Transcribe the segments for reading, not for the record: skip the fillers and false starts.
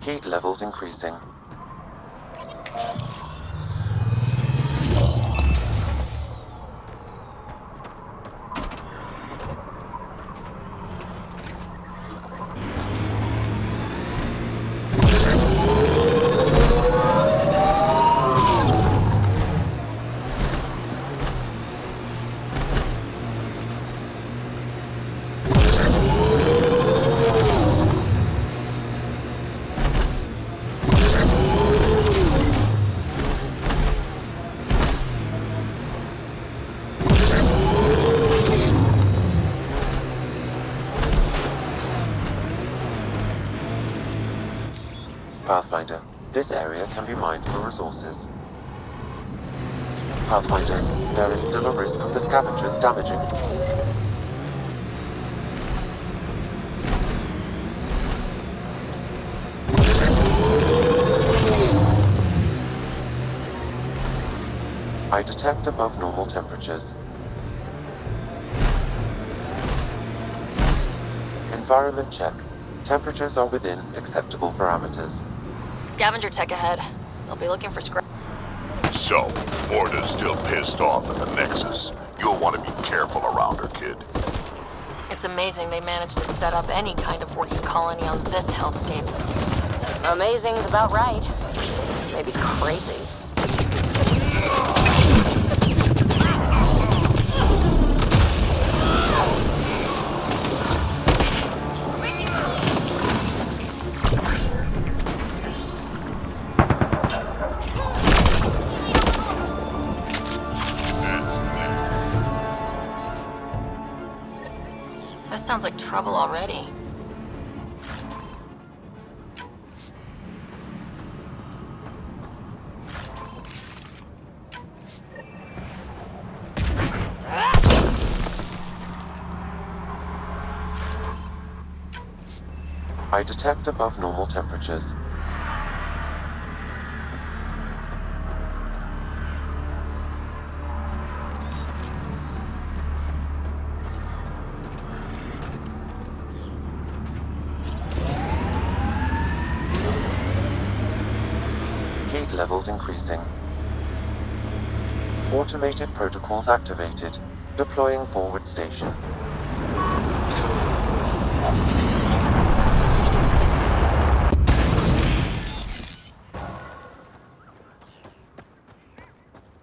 Heat levels increasing. Pathfinder, this area can be mined for resources. Pathfinder, there is still a risk of the scavengers damaging. I detect above normal temperatures. Environment check. Temperatures are within acceptable parameters. Scavenger tech ahead. They'll be looking for scrap. So, Morda's still pissed off at the Nexus. You'll want to be careful around her, kid. It's amazing they managed to set up any kind of working colony on this hellscape. Amazing's about right. Maybe crazy. This sounds like trouble already. I detect above normal temperatures. Heat levels increasing. Automated protocols activated. Deploying forward station.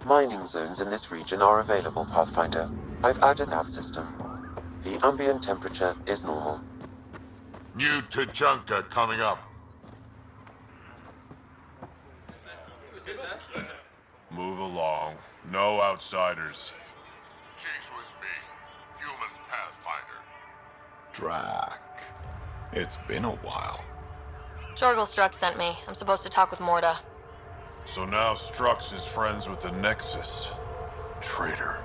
Mining zones in this region are available, Pathfinder. I've added that system. The ambient temperature is normal. New Tachanka coming up. Move along. No outsiders. She's with me, human Pathfinder. Drac. It's been a while. Jorgel Struck sent me. I'm supposed to talk with Morda. So now Strux is friends with the Nexus. Traitor.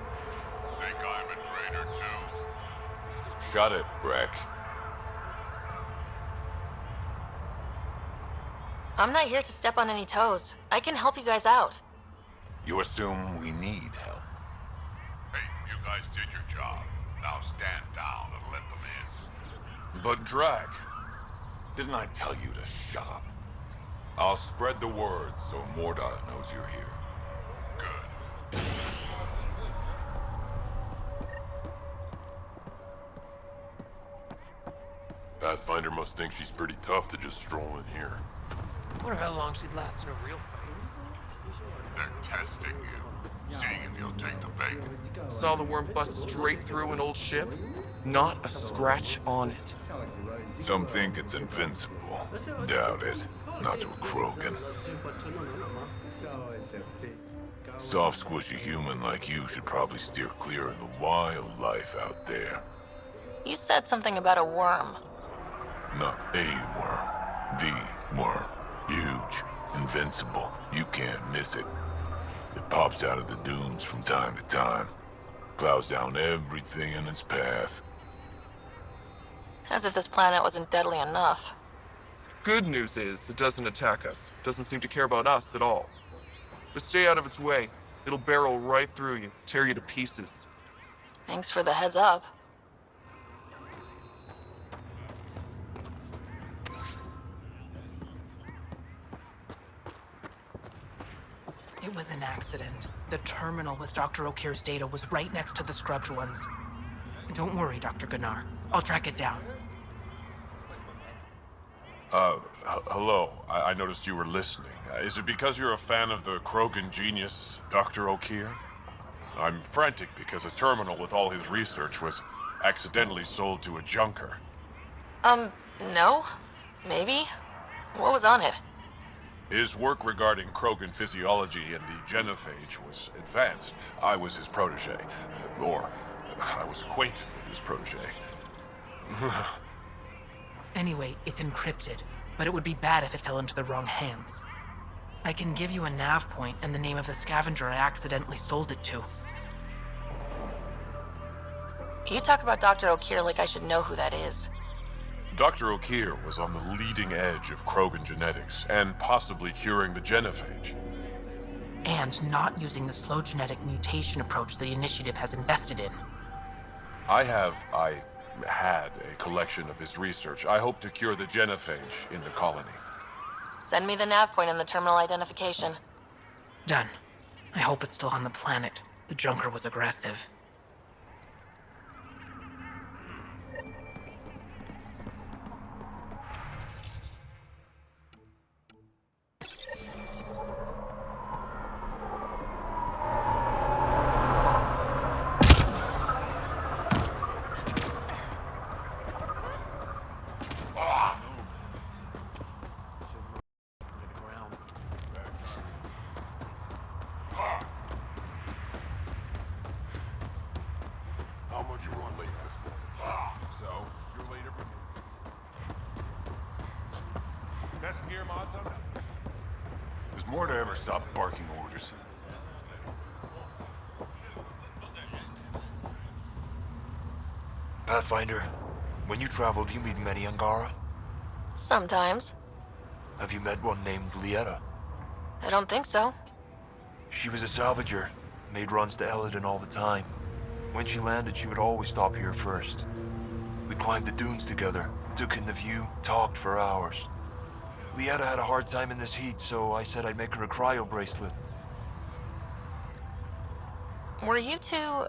Think I'm a traitor too? Shut it, Breck. I'm not here to step on any toes. I can help you guys out. You assume we need help. Hey, you guys did your job. Now stand down and let them in. But Drac. Didn't I tell you to shut up? I'll spread the word so Morda knows you're here. Good. Pathfinder must think she's pretty tough to just stroll in here. Wonder how long she'd last in a real fight. They're testing you. Seeing if you'll take the bait. Saw the worm bust straight through an old ship. Not a scratch on it. Some think it's invincible. Doubt it. Not to a Krogan. Soft, squishy human like you should probably steer clear of the wildlife out there. You said something about a worm. Not a worm. The worm. Huge. Invincible. You can't miss it. It pops out of the dunes from time to time. Plows down everything in its path. As if this planet wasn't deadly enough. Good news is, it doesn't attack us. Doesn't seem to care about us at all. Just stay out of its way. It'll barrel right through you, tear you to pieces. Thanks for the heads up. It was an accident. The terminal with Dr. O'Keefe's data was right next to the scrubbed ones. Don't worry, Dr. Gunnar. I'll track it down. Hello. I noticed you were listening. Is it because you're a fan of the Krogan genius, Dr. O'Keefe? I'm frantic because a terminal with all his research was accidentally sold to a junker. No? Maybe? What was on it? His work regarding Krogan physiology and the genophage was advanced. I was his protege. Or, I was acquainted with his protege. Anyway, it's encrypted, but it would be bad if it fell into the wrong hands. I can give you a nav point and the name of the scavenger I accidentally sold it to. You talk about Dr. O'Keefe like I should know who that is. Dr. O'Keefe was on the leading edge of Krogan genetics and possibly curing the genophage. And not using the slow genetic mutation approach the Initiative has invested in. I had a collection of his research. I hope to cure the genophage in the colony. Send me the nav point and the terminal identification. Done. I hope it's still on the planet. The junker was aggressive. How much you want late this morning? So, you're late every morning. Best gear mods on that. Does Morda ever stop barking orders? Pathfinder, when you travel, do you meet many Angara? Sometimes. Have you met one named Lieta? I don't think so. She was a salvager, made runs to Eladin all the time. When she landed, she would always stop here first. We climbed the dunes together, took in the view, talked for hours. Lieta had a hard time in this heat, so I said I'd make her a cryo bracelet. Were you two...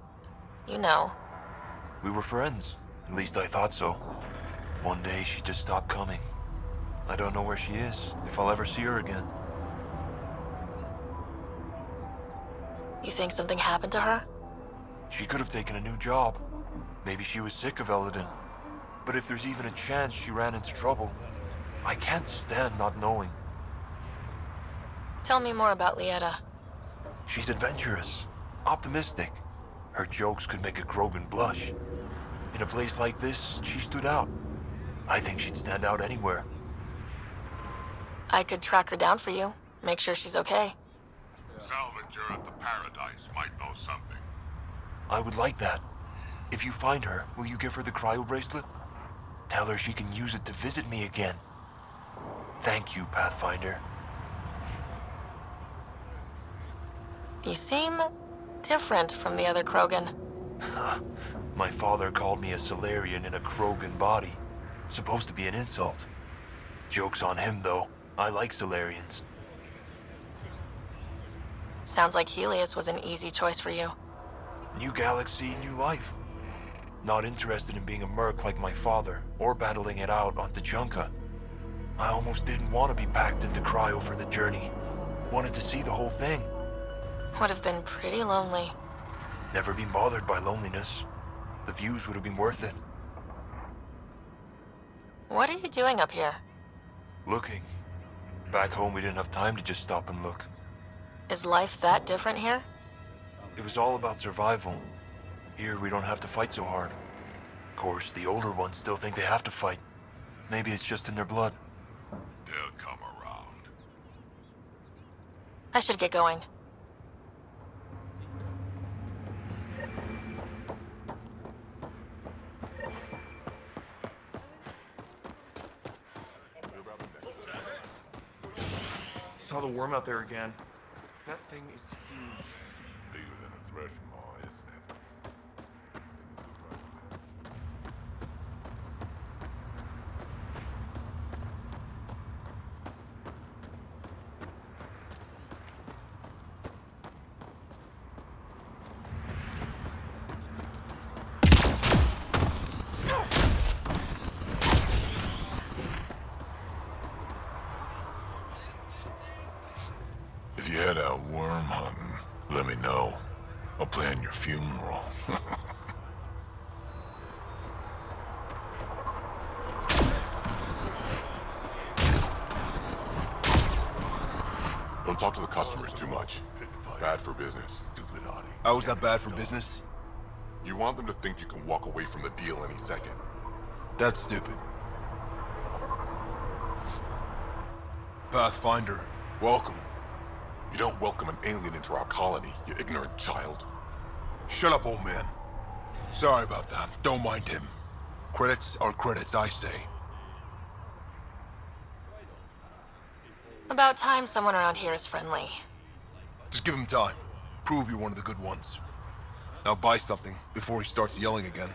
you know... We were friends. At least I thought so. One day, she just stopped coming. I don't know where she is, if I'll ever see her again. You think something happened to her? She could have taken a new job. Maybe she was sick of Eladin. But if there's even a chance she ran into trouble, I can't stand not knowing. Tell me more about Lieta. She's adventurous, optimistic. Her jokes could make a Krogan blush. In a place like this, she stood out. I think she'd stand out anywhere. I could track her down for you. Make sure she's okay. Salvager at the Paradise might know something. I would like that. If you find her, will you give her the cryo bracelet? Tell her she can use it to visit me again. Thank you, Pathfinder. You seem different from the other Krogan. My father called me a Solarian in a Krogan body. Supposed to be an insult. Joke's on him, though. I like Solarians. Sounds like Helios was an easy choice for you. New galaxy, new life. Not interested in being a merc like my father, or battling it out on Tuchanka. I almost didn't want to be packed into cryo for the journey. Wanted to see the whole thing. Would have been pretty lonely. Never been bothered by loneliness. The views would have been worth it. What are you doing up here? Looking. Back home we didn't have time to just stop and look. Is life that different here? It was all about survival. Here we don't have to fight so hard. Of course, the older ones still think they have to fight. Maybe it's just in their blood. They'll come around. I should get going. Saw the worm out there again. That thing is huge. Bigger than a thresh maw, isn't it? If you head out worm hunting, let me know. I'll plan your funeral. Don't talk to the customers too much. Bad for business. How is that bad for business? You want them to think you can walk away from the deal any second. That's stupid. Pathfinder, welcome. You don't welcome an alien into our colony, you ignorant child. Shut up, old man. Sorry about that. Don't mind him. Credits are credits, I say. About time someone around here is friendly. Just give him time. Prove you're one of the good ones. Now buy something before he starts yelling again.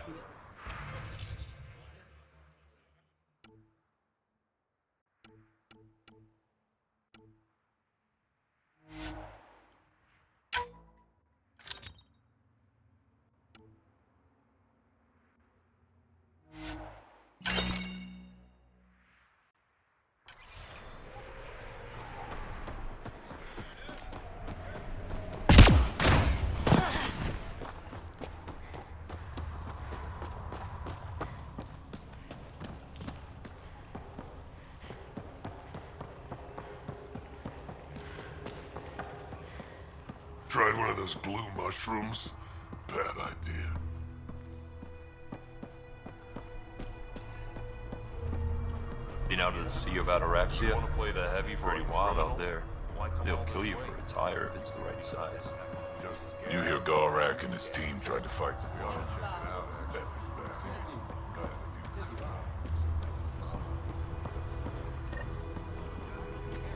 Tried one of those blue mushrooms? Bad idea. Been out of the Sea of Ataraxia? Want to play the heavy? Pretty wild out there. They'll kill you for a tire if it's the right size. You hear Garak and his team tried to fight the